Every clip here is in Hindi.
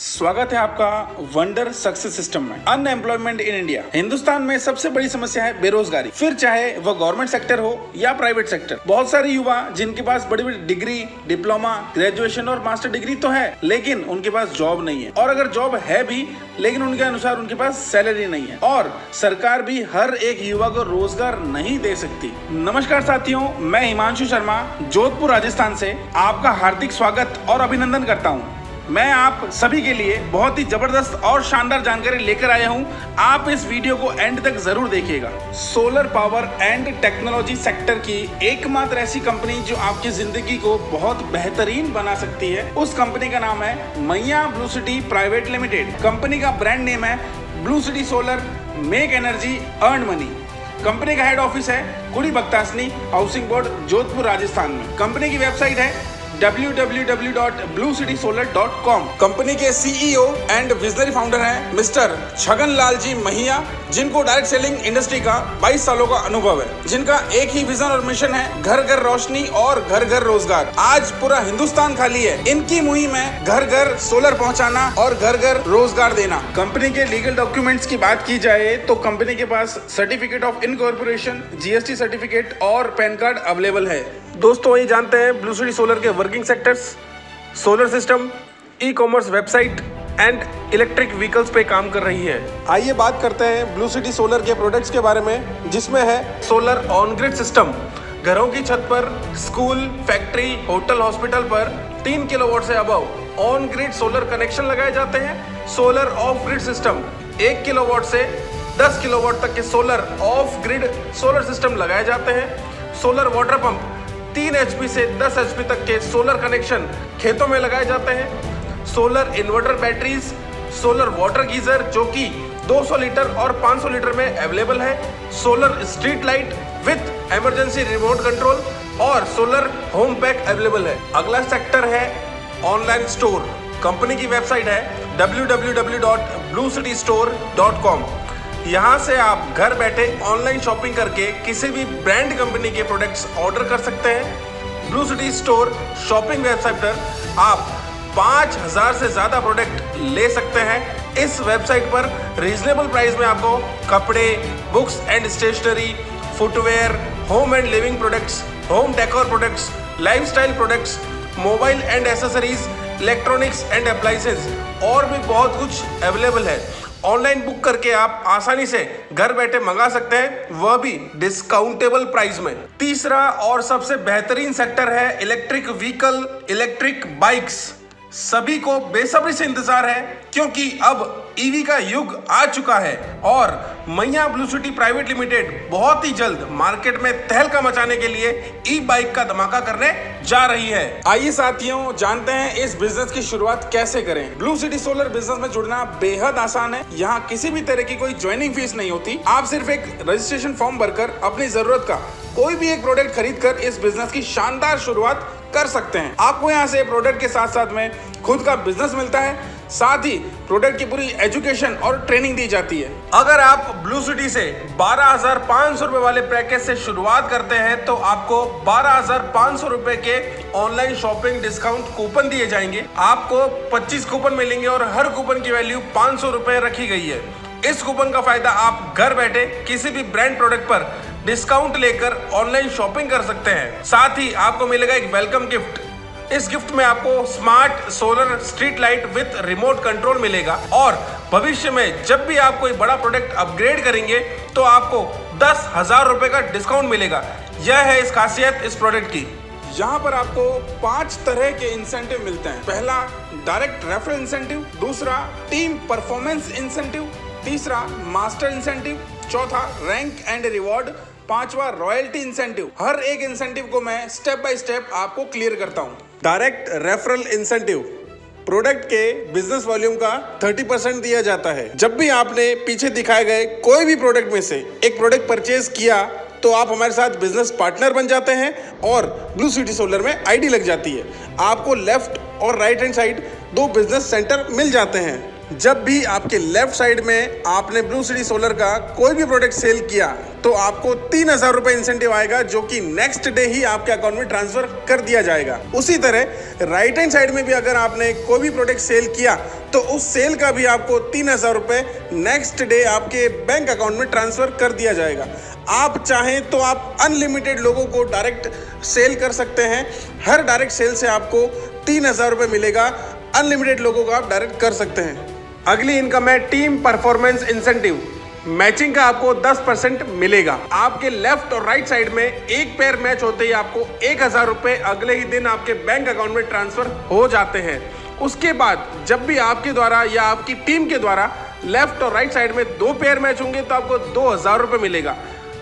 स्वागत है आपका वंडर सक्सेस सिस्टम में। अनएम्प्लॉयमेंट इन इंडिया, हिंदुस्तान में सबसे बड़ी समस्या है बेरोजगारी, फिर चाहे वह गवर्नमेंट सेक्टर हो या प्राइवेट सेक्टर। बहुत सारे युवा जिनके पास बड़ी बड़ी डिग्री, डिप्लोमा, ग्रेजुएशन और मास्टर डिग्री तो है, लेकिन उनके पास जॉब नहीं है, और अगर जॉब है भी लेकिन उनके अनुसार उनके पास सैलरी नहीं है, और सरकार भी हर एक युवा को रोजगार नहीं दे सकती। नमस्कार साथियों, मैं हिमांशु शर्मा जोधपुर राजस्थान से आपका हार्दिक स्वागत और अभिनंदन करता हूँ। मैं आप सभी के लिए बहुत ही जबरदस्त और शानदार जानकारी लेकर आया हूं। आप इस वीडियो को एंड तक जरूर देखिएगा। Solar power and technology sector की एकमात्र ऐसी कंपनी जो आपकी जिंदगी को बहुत बेहतरीन बना सकती है, उस कंपनी का नाम है मैया blue city private limited. Company का ब्रांड नेम है blue City solar, make energy earn money. Company का हेड ऑफिस है कुड़ी बख्तासनी हाउसिंग बोर्ड, जोधपुर, राजस्थान में। कंपनी की वेबसाइट है www.bluecitysolar.com। कंपनी के सीईओ एंड विजनरी फाउंडर हैं मिस्टर छगन लाल जी महिया, जिनको डायरेक्ट सेलिंग इंडस्ट्री का 22 सालों का अनुभव है, जिनका एक ही विजन और मिशन है, घर घर रोशनी और घर घर रोजगार। आज पूरा हिंदुस्तान खाली है, इनकी मुहिम है घर घर सोलर पहुंचाना और घर घर रोजगार देना। कंपनी के लीगल डॉक्यूमेंट्स की बात की जाए तो कंपनी के पास certificate of incorporation, GST certificate और पैन कार्ड अवेलेबल है। दोस्तों, ये जानते हैं ब्लू सिटी सोलर के working sectors, solar system, e commerce website and electric vehicles पे काम कर रही है। आइए बात करते हैं ब्लू सिटी सोलर के प्रोडक्ट्स के बारे में, जिसमें है सोलर ऑन ग्रिड सिस्टम। घरों की छत पर, स्कूल, फैक्ट्री, होटल, हॉस्पिटल पर 3 किलोवाट से above on grid solar connection लगाए जाते हैं। Solar of grid system 1 kilowatt से 10 किलोवाट तक के solar of grid solar system लगाए जाते हैं। सोलर वाटर पंप 3 HP से 10 HP तक के सोलर कनेक्शन खेतों में लगाए जाते हैं। Solar inverter batteries, solar water geyser जो कि 200 लीटर और 500 लीटर में अवेलेबल है। Solar street light with emergency remote control और सोलर होम पैक अवेलेबल है। अगला सेक्टर है ऑनलाइन स्टोर। कंपनी की वेबसाइट है www.bluecitystore.com। यहाँ से आप घर बैठे ऑनलाइन शॉपिंग करके किसी भी ब्रांड कंपनी के प्रोडक्ट्स ऑर्डर कर सकते हैं। Blue city store shopping website पर आप 5000 से ज़्यादा प्रोडक्ट ले सकते हैं। इस वेबसाइट पर रीजनेबल प्राइस में आपको कपड़े, books and stationery, footwear, home and living products, home decor products, lifestyle products, mobile and accessories, electronics and appliances और भी बहुत कुछ अवेलेबल है। ऑनलाइन बुक करके आप आसानी से घर बैठे मंगा सकते हैं, वह भी डिस्काउंटेबल प्राइस में। तीसरा और सबसे बेहतरीन सेक्टर है इलेक्ट्रिक व्हीकल, इलेक्ट्रिक बाइक्स। सभी को बेसब्री से इंतजार है, क्योंकि अब ईवी का युग आ चुका है और मैया ब्लू सिटी प्राइवेट लिमिटेड बहुत ही जल्द मार्केट में तहलका मचाने के लिए ई बाइक का धमाका करने जा रही है। आइए साथियों, जानते हैं इस बिजनेस की शुरुआत कैसे करें। ब्लू सिटी सोलर बिजनेस में जुड़ना बेहद आसान है। यहाँ किसी भी तरह की कोई ज्वाइनिंग फीस नहीं होती। आप सिर्फ एक रजिस्ट्रेशन फॉर्म भरकर अपनी जरूरत का कोई भी एक प्रोडक्ट खरीद कर इस बिजनेस की शानदार शुरुआत कर सकते हैं। आपको यहाँ से प्रोडक्ट के साथ साथ में खुद का बिजनेस मिलता है, साथ ही प्रोडक्ट की पूरी एजुकेशन और ट्रेनिंग दी जाती है। अगर आप ब्लू सिटी से 12,500 रुपए वाले पैकेज से शुरुआत करते हैं तो आपको 12,500 रुपए के ऑनलाइन शॉपिंग डिस्काउंट कूपन दिए जाएंगे। आपको 25 कूपन मिलेंगे और हर कूपन की वैल्यू 500 रुपए रखी गई है। इस कूपन का फायदा आप घर बैठे किसी भी ब्रांड प्रोडक्ट पर डिस्काउंट लेकर ऑनलाइन शॉपिंग कर सकते हैं। साथ ही आपको मिलेगा एक वेलकम गिफ्ट। इस गिफ्ट में आपको smart solar street light with remote control मिलेगा, और भविष्य में जब भी आप कोई बड़ा प्रोडक्ट अपग्रेड करेंगे तो आपको 10,000 रुपए का डिस्काउंट मिलेगा। यह है इस खासियत इस प्रोडक्ट की। यहाँ पर आपको 5 तरह के इंसेंटिव मिलते हैं। पहला डायरेक्ट रेफरल इंसेंटिव, दूसरा टीम परफॉर्मेंस इंसेंटिव, तीसरा मास्टर इंसेंटिव, चौथा रैंक एंड रिवॉर्ड, पांचवा रॉयल्टी इंसेंटिव। हर एक इंसेंटिव को मैं स्टेप बाय स्टेप आपको क्लियर करता हूँ। डायरेक्ट रेफरल इंसेंटिव, प्रोडक्ट के बिजनेस वॉल्यूम का 30% दिया जाता है। जब भी आपने पीछे दिखाए गए कोई भी प्रोडक्ट में से एक प्रोडक्ट परचेज किया तो आप हमारे साथ बिजनेस पार्टनर बन जाते हैं और ब्लू सिटी सोलर में आईडी लग जाती है। आपको लेफ्ट और right hand side 2 business centre मिल जाते हैं। जब भी आपके लेफ्ट साइड में आपने ब्लू सिटी सोलर का कोई भी प्रोडक्ट सेल किया तो आपको 3,000 रुपए इंसेंटिव आएगा, जो कि नेक्स्ट डे ही आपके अकाउंट में ट्रांसफर कर दिया जाएगा। उसी तरह राइट हैंड साइड में भी अगर आपने कोई भी प्रोडक्ट सेल किया तो उस सेल का भी आपको 3,000 रुपए नेक्स्ट डे आपके बैंक अकाउंट में ट्रांसफर कर दिया जाएगा। आप चाहें तो आप अनलिमिटेड लोगों को डायरेक्ट सेल कर सकते हैं। हर डायरेक्ट सेल से आपको 3,000 रुपए मिलेगा। अनलिमिटेड लोगों को आप डायरेक्ट कर सकते हैं। अगली इनकम है टीम परफॉर्मेंस इंसेंटिव। मैचिंग का आपको 10% मिलेगा। आपके लेफ्ट और राइट साइड में एक पेयर मैच होते ही आपको 1,000 रुपए अगले ही दिन आपके बैंक अकाउंट में ट्रांसफर हो जाते हैं। उसके बाद जब भी आपके द्वारा या आपकी टीम के द्वारा लेफ्ट और राइट साइड में 2 पेयर मैच होंगे तो आपको 2,000 रुपए मिलेगा।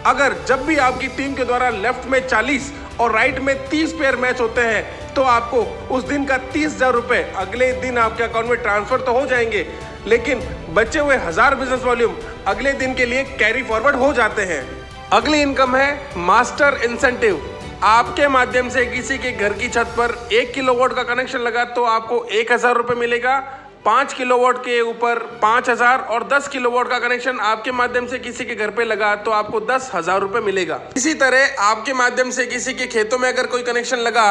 अगर जब भी आपकी टीम के द्वारा लेफ्ट में 40 और राइट में 30 पेयर मैच होते हैं तो आपको उस दिन का 30,000 रुपए अगले दिन आपके अकाउंट में ट्रांसफर तो हो जाएंगे, लेकिन बचे हुए 1,000 बिजनेस वॉल्यूम अगले दिन के लिए कैरी फॉरवर्ड हो जाते हैं। अगली इनकम है मास्टर इंसेंटिव। आपके माध्यम से किसी के घर की छत पर 1 किलोवाट का कनेक्शन लगा तो आपको 1,000 रुपए मिलेगा। 5 किलोवाट के ऊपर 5,000 और 10 किलोवाट का कनेक्शन आपके माध्यम से किसी के घर पे लगा तो आपको 10,000 रुपए मिलेगा। इसी तरह आपके माध्यम से किसी के खेतों में अगर कोई कनेक्शन लगा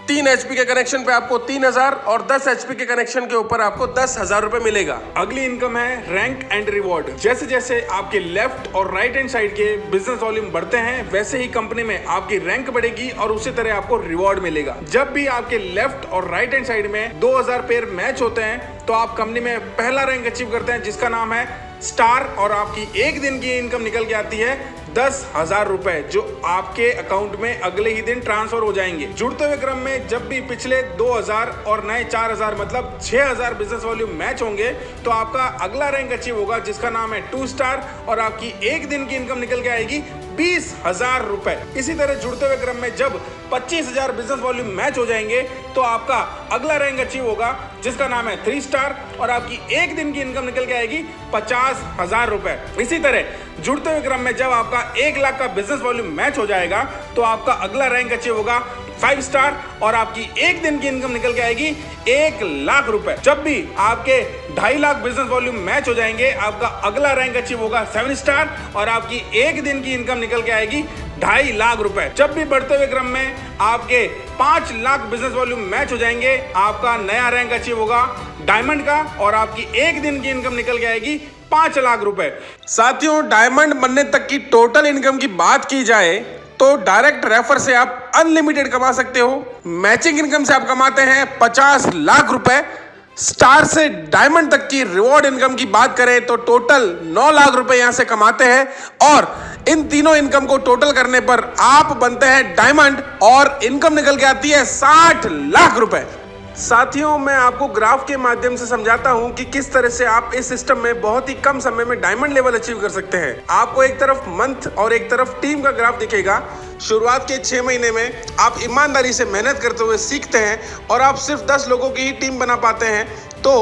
3 HP के कनेक्शन पे आपको 3,000 और 10 HP के कनेक्शन के ऊपर आपको 10,000 रुपए मिलेगा। अगली इनकम है रैंक एंड रिवॉर्ड। जैसे जैसे आपके लेफ्ट और राइट हैंड साइड के बिजनेस वॉल्यूम बढ़ते हैं वैसे ही कंपनी में आपकी रैंक बढ़ेगी और उसी तरह आपको रिवॉर्ड मिलेगा। जब भी आपके लेफ्ट और राइट हैंड साइड में 2,000 पेयर मैच होते हैं तो आप कंपनी में पहला रैंक अचीव करते हैं, जिसका नाम है स्टार, और आपकी एक दिन की इनकम निकल के आती है 10,000 रुपए, जो आपके अकाउंट में अगले ही दिन ट्रांसफर हो जाएंगे। जुड़ते हुए क्रम में जब भी पिछले 2,000 और नए 4,000 मतलब 6,000 बिजनेस वॉल्यूम मैच होंगे तो आपका अगला रैंक अचीव होगा, जिसका नाम है 2 स्टार, और आपकी एक दिन की इनकम निकल के आएगी 20,000 रुपए। इसी तरह जुड़ते हुए क्रम में जब 25,000 बिजनेस वॉल्यूम मैच हो जाएंगे तो आपका अगला रैंक अचीव होगा, जिसका नाम है 3 स्टार, और आपकी एक दिन की इनकम निकल के आएगी 50,000 रुपए। इसी तरह जुड़ते हुए क्रम में जब आपका 1 लाख का बिजनेस वॉल्यूम मैच हो जाएगा तो आपका अगला रैंक अचीव होगा 5 स्टार, और आपकी एक दिन की इनकम निकल के आएगी 1 लाख रुपए। जब भी आपके 2.5 लाख बिजनेस वॉल्यूम मैच हो जाएंगे आपका अगला रैंक अचीव होगा 7 स्टार, और आपकी एक दिन की इनकम निकल के आएगी 2.5 लाख रुपए। जब भी बढ़ते हुए क्रम में आपके 5 लाख बिजनेस वॉल्यूम मैच हो जाएंगे आपका नया रैंक अचीव होगा डायमंड का, और आपकी एक दिन की इनकम निकल के आएगी 5 लाख रुपए। साथियों, डायमंड बनने तक की टोटल इनकम की बात की जाए तो डायरेक्ट रेफर से आप अनलिमिटेड कमा सकते हो। मैचिंग इनकम से आप कमाते हैं 50 लाख रुपए। स्टार से डायमंड तक की रिवॉर्ड इनकम की बात करें तो टोटल 9 लाख रुपए यहां से कमाते हैं, और इन तीनों इनकम को टोटल करने पर आप बनते हैं डायमंड और इनकम निकल के आती है 60 लाख रुपए। साथियों, मैं आपको ग्राफ के माध्यम से समझाता हूं कि किस तरह से आप इस सिस्टम में बहुत ही कम समय में डायमंड लेवल अचीव कर सकते हैं। आपको एक तरफ मंथ और एक तरफ टीम का ग्राफ दिखेगा। शुरुआत के 6 महीने में आप ईमानदारी से मेहनत करते हुए सीखते हैं और आप सिर्फ 10 लोगों की ही टीम बना पाते हैं, तो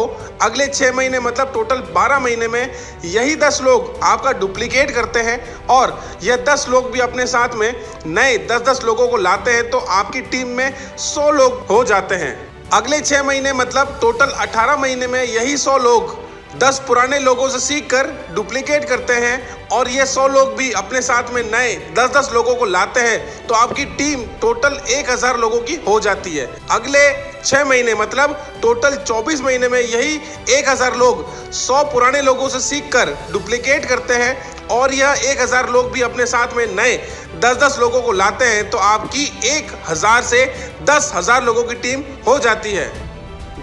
अगले 6 महीने मतलब टोटल 12 महीने में यही 10 लोग आपका डुप्लीकेट करते हैं, और यह 10 लोग भी अपने साथ में नए 10-10 लोगों को लाते हैं, तो आपकी टीम में 100 लोग हो जाते हैं। अगले 6 महीने मतलब टोटल 18 महीने में यही 100 लोग 10 पुराने लोगों से सीखकर डुप्लीकेट करते हैं, और ये 100 लोग भी अपने साथ में नए 10-10 लोगों को लाते हैं, तो आपकी टीम टोटल 1,000 लोगों की हो जाती है। अगले 6 महीने मतलब टोटल 24 महीने में यही 1,000 लोग 100 पुराने लोगों से सीखकर डुप्लीकेट करते हैं, और यह 1,000 लोग भी अपने साथ में नए 10-10 लोगों को लाते हैं, तो आपकी 1,000 से 10,000 लोगों की टीम हो जाती है।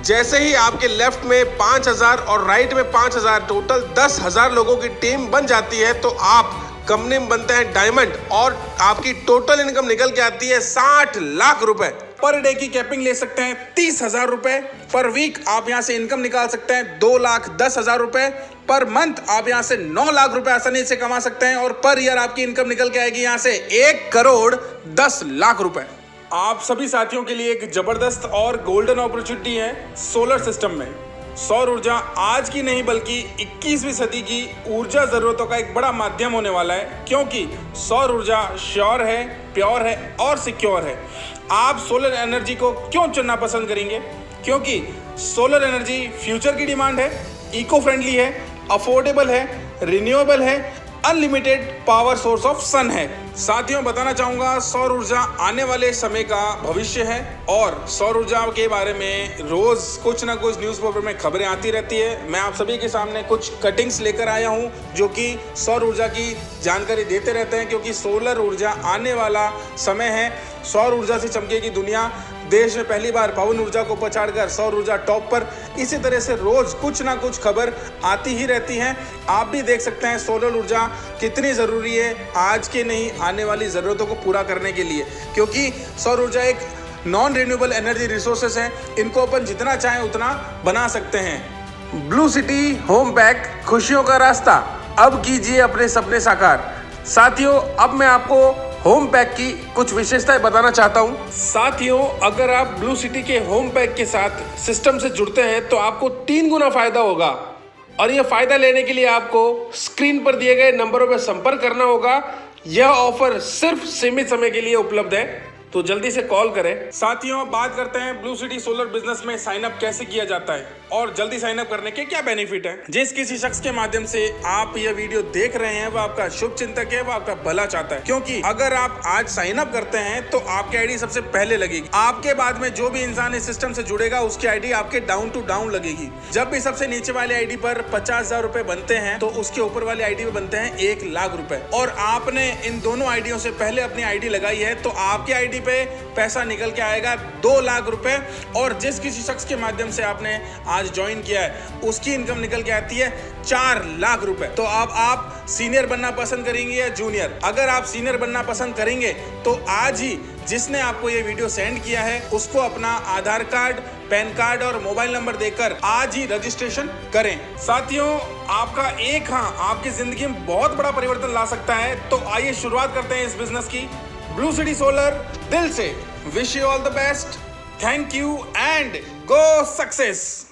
जैसे ही आपके लेफ्ट में 5,000 और राइट में 5,000 टोटल 10,000 लोगों की टीम बन जाती है, तो आप कंपनी में बनते हैं डायमंड, और आपकी टोटल इनकम निकल के आती है 60 लाख रुपए। पर डे की कैपिंग ले सकते हैं 30,000 रुपए। पर वीक आप यहां से इनकम निकाल सकते हैं 2,10,000 रुपए। पर मंथ आप यहां से 9 लाख रुपए आसानी से कमा सकते हैं, और पर ईयर आपकी इनकम निकल के आएगी यहां से 1,10,00,000 रुपए। आप सभी साथियों के लिए एक जबरदस्त और गोल्डन अपॉर्चुनिटी है सोलर सिस्टम में। सौर ऊर्जा आज की नहीं बल्कि 21वीं सदी की ऊर्जा जरूरतों का एक बड़ा माध्यम होने वाला है, क्योंकि सौर ऊर्जा श्योर है, प्योर है और सिक्योर है। आप सोलर एनर्जी को क्यों चुनना पसंद करेंगे? क्योंकि सोलर एनर्जी फ्यूचर की डिमांड है, इको फ्रेंडली है, अफोर्डेबल है, रिन्यूएबल है, अनलिमिटेड पावर सोर्स ऑफ सन है। साथियों बताना चाहूंगा सौर ऊर्जा आने वाले समय का भविष्य है और सौर ऊर्जा के बारे में रोज कुछ ना कुछ न्यूज़पेपर में खबरें आती रहती है। मैं आप सभी के सामने कुछ कटिंग्स लेकर आया हूं जो कि सौर ऊर्जा की जानकारी देते रहते हैं, क्योंकि सोलर ऊर्जा आने वाला समय है। सौर ऊर्जा से चमकेगी दुनिया। देश में पहली बार पवन ऊर्जा को पछाड़कर सौर ऊर्जा टॉप पर। इसी तरह से रोज कुछ ना कुछ खबर आती ही रहती हैं। आप भी देख सकते हैं सोलर ऊर्जा कितनी ज़रूरी है आज के नहीं आने वाली ज़रूरतों को पूरा करने के लिए, क्योंकि सौर ऊर्जा एक नॉन रिन्यूएबल एनर्जी रिसोर्सेस हैं। इनको अपन जितना चाहें उतना बना सकते हैं। ब्लू सिटी होम पैक, खुशियों का रास्ता। अब कीजिए अपने सपने साकार। साथियों अब मैं आपको होम पैक की कुछ विशेषताएं बताना चाहता हूं। साथियों अगर आप ब्लू सिटी के होम पैक के साथ सिस्टम से जुड़ते हैं तो आपको 3 गुना फायदा होगा, और यह फायदा लेने के लिए आपको स्क्रीन पर दिए गए नंबरों पर संपर्क करना होगा। यह ऑफर सिर्फ सीमित समय के लिए उपलब्ध है, तो जल्दी से कॉल करें। साथियों बात करते हैं ब्लू सिटी सोलर बिजनेस में साइन अप कैसे किया जाता है और जल्दी साइन अप करने के क्या बेनिफिट है। जिस किसी शख्स के माध्यम से आप यह वीडियो देख रहे हैं वो आपका शुभ चिंतक है, वो आपका भला चाहता है, क्योंकि अगर आप आज साइन अप करते हैं तो आपकी आईडी सबसे पहले लगेगी। आपके बाद में जो भी इंसान इस सिस्टम से जुड़ेगा उसकी आईडी आपके डाउन टू डाउन लगेगी। जब भी सबसे नीचे वाली आईडी पर 50,000 रुपए बनते हैं तो उसके ऊपर वाली आईडी पे बनते हैं 1 लाख रुपए, और आपने इन दोनों आईडियों से पहले अपनी आईडी लगाई है तो आपकी आईडी पे पैसा निकल के आएगा 2 लाख रुपए। और जिस किसी शख्स के माध्यम से आपने आज ज्वाइन किया है उसकी इनकम निकल के आती है 4 लाख रुपए। तो अब आप सीनियर बनना पसंद करेंगे या जूनियर? अगर आप सीनियर बनना पसंद करेंगे तो आज ही जिसने आपको ये वीडियो सेंड किया है उसको अपना आधार कार्ड, पैन कार्ड और मोबाइल नंबर देकर आज ही रजिस्ट्रेशन करें। साथियों आपका एक हाँ आपकी जिंदगी में बहुत बड़ा परिवर्तन ला सकता है। तो आइए शुरुआत करते हैं इस बिजनेस की। ब्लू सिटी सोलर दिल से wish you all the best, thank you and go success.